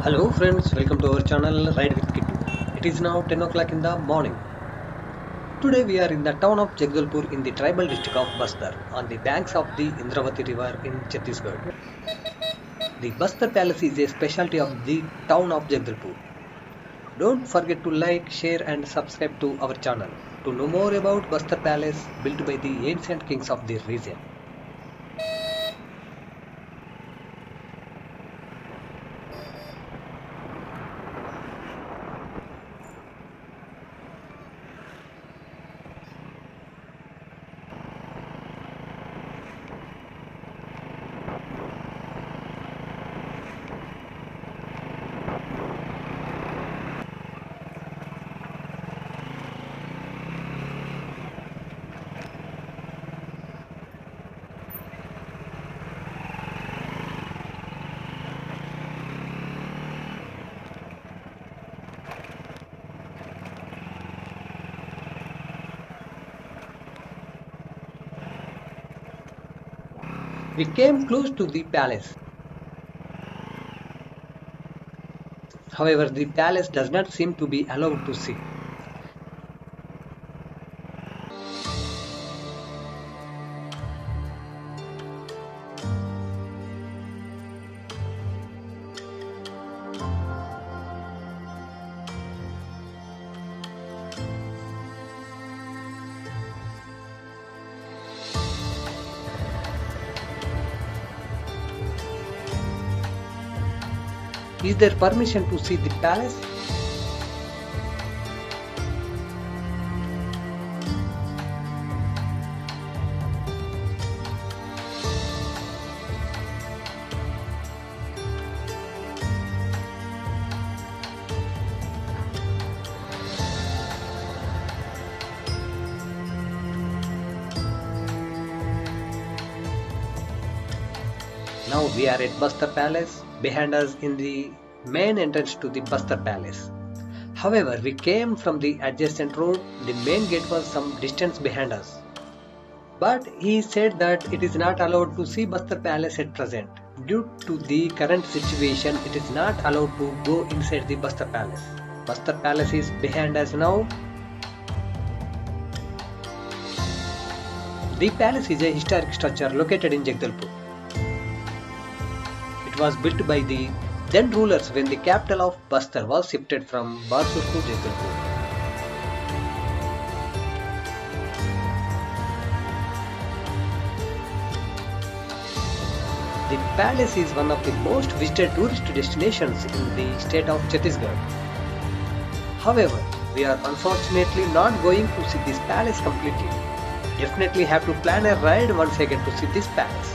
Hello friends, welcome to our channel Ride with Kittu. It is now 10 o'clock in the morning. Today we are in the town of Jagdalpur in the tribal district of Bastar on the banks of the Indravati river in Chhattisgarh. The Bastar Palace is a specialty of the town of Jagdalpur. Don't forget to like, share and subscribe to our channel to know more about Bastar Palace built by the ancient kings of the region. We came close to the palace. However, the palace does not seem to be allowed to see. Is there permission to see the palace? Now we are at Bastar Palace, behind us in the main entrance to the Bastar Palace. However, we came from the adjacent road, the main gate was some distance behind us. But he said that it is not allowed to see Bastar Palace at present. Due to the current situation, it is not allowed to go inside the Bastar Palace. Bastar Palace is behind us now. The palace is a historic structure located in Jagdalpur. It was built by the then rulers when the capital of Bastar was shifted from Barsur to Jagdalpur. The palace is one of the most visited tourist destinations in the state of Chhattisgarh. However, we are unfortunately not going to see this palace completely. Definitely have to plan a ride once again to see this palace.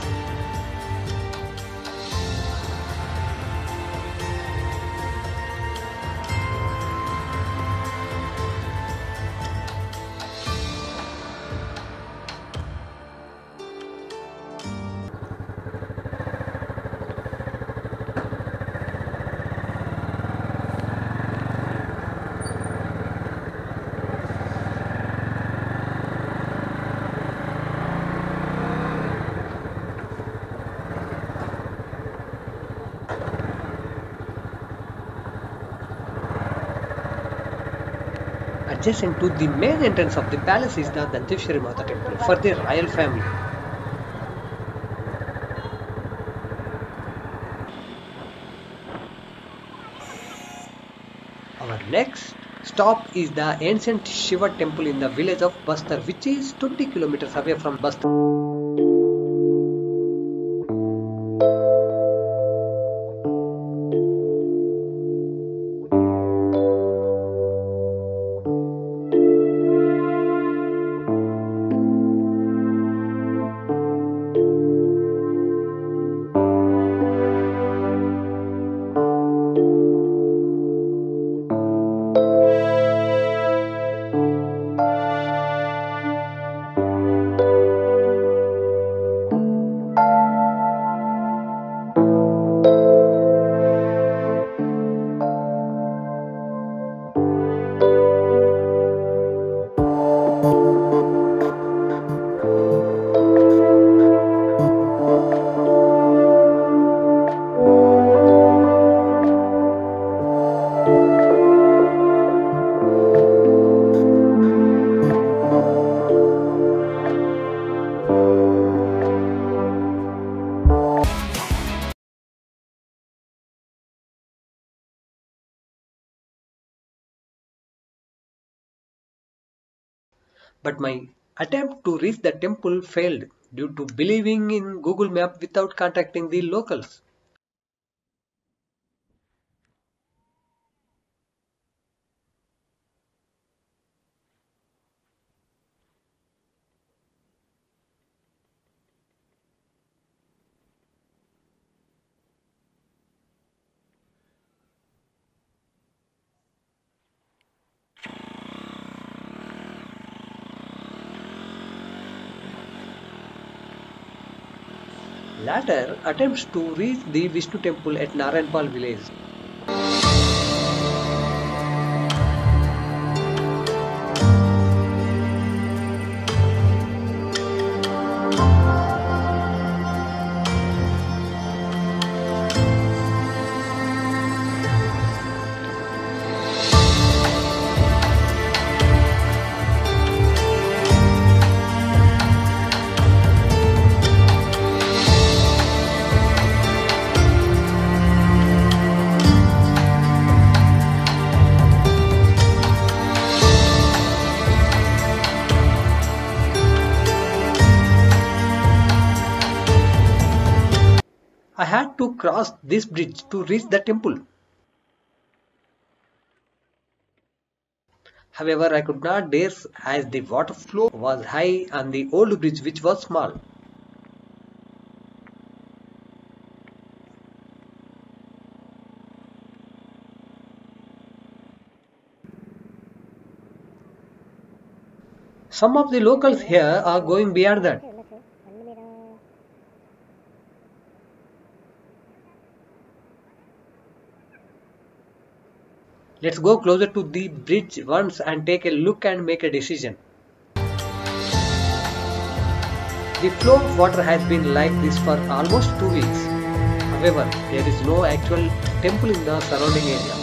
Adjacent to the main entrance of the palace is the Danteshwari Mata temple for the royal family. Our next stop is the ancient Shiva temple in the village of Bastar, which is 20 kilometers away from Bastar. But my attempt to reach the temple failed due to believing in Google Map without contacting the locals. Later attempts to reach the Vishnu temple at Narayanpal village. I had to cross this bridge to reach the temple. However, I could not dare as the water flow was high on the old bridge which was small. Some of the locals here are going beyond that. Let's go closer to the bridge once and take a look and make a decision. The flow of water has been like this for almost 2 weeks. However, there is no actual temple in the surrounding area.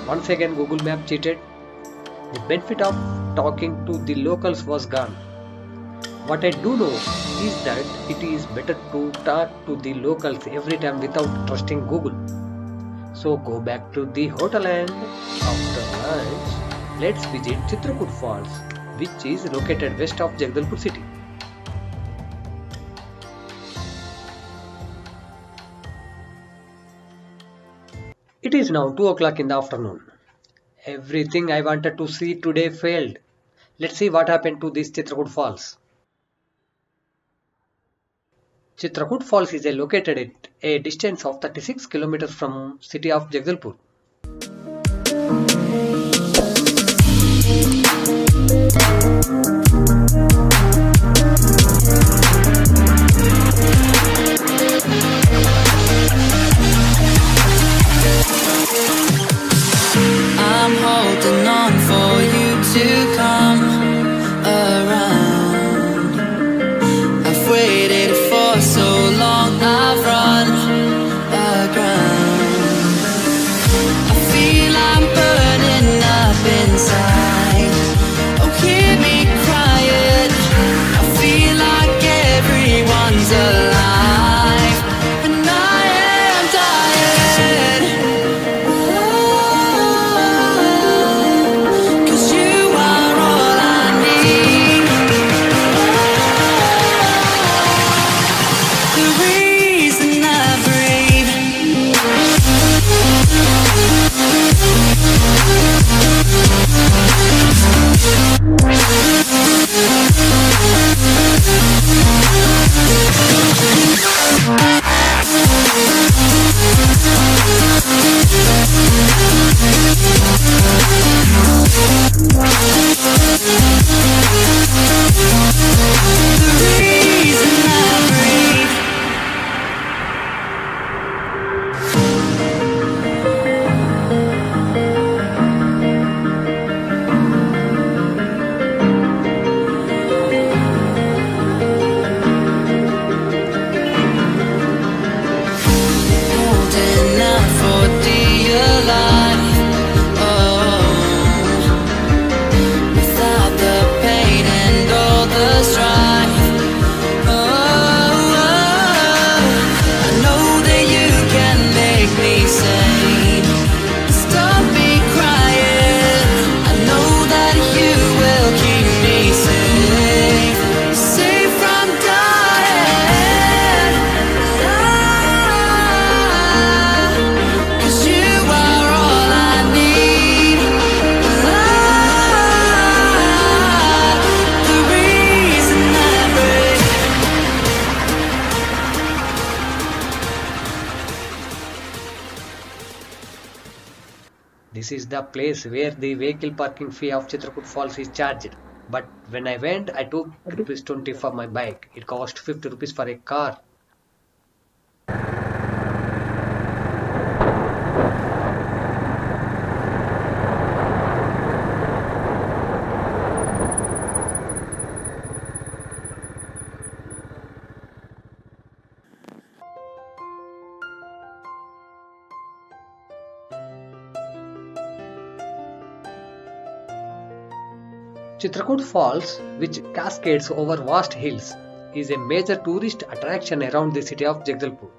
Once again Google Map cheated. The benefit of talking to the locals was gone. What I do know is that it is better to talk to the locals every time without trusting Google. So go back to the hotel and after lunch, let's visit Chitrakoot Falls, which is located west of Jagdalpur city. It is now 2 o'clock in the afternoon. Everything I wanted to see today failed. Let's see what happened to this Chitrakoot Falls. Chitrakoot Falls is located at a distance of 36 kilometers from city of Jagdalpur. I'm holding on for you to come around. I've waited for so long, I've run aground. I feel I'm burning up inside. Oh, hear me crying. I feel like This is the place where the vehicle parking fee of Chitrakoot Falls is charged. But when I went, I took ₹20 for my bike. It cost ₹50 for a car. Chitrakoot Falls, which cascades over vast hills, is a major tourist attraction around the city of Jagdalpur.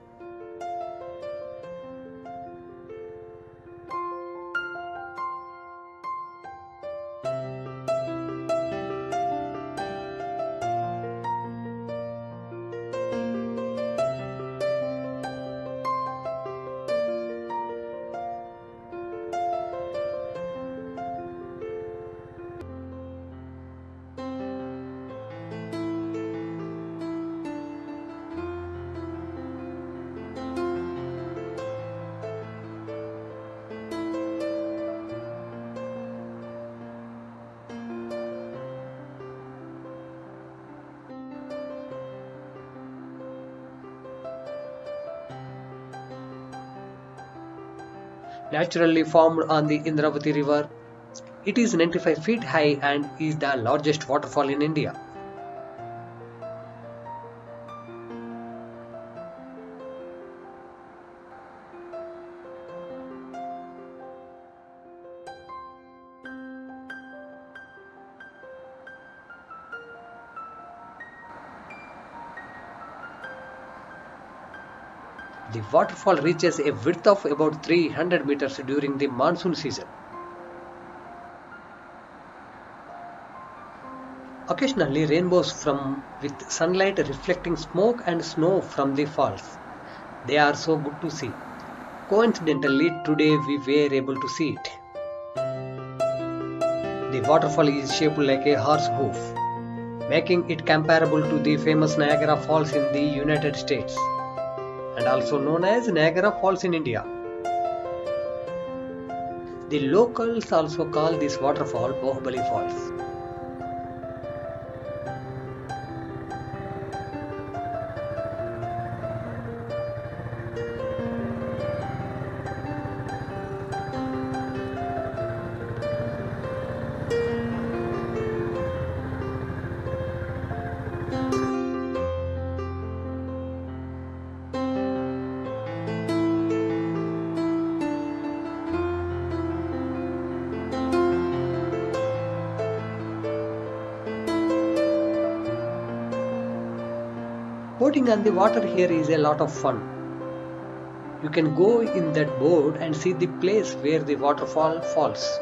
Naturally formed on the Indravati River, it is 95 feet high and is the largest waterfall in India. The waterfall reaches a width of about 300 meters during the monsoon season. Occasionally rainbows form with sunlight reflecting smoke and snow from the falls. They are so good to see. Coincidentally, today we were able to see it. The waterfall is shaped like a horse hoof, making it comparable to the famous Niagara Falls in the United States, and also known as Niagara Falls in India. The locals also call this waterfall Bahubali Falls. Boating on the water here is a lot of fun. You can go in that boat and see the place where the waterfall falls.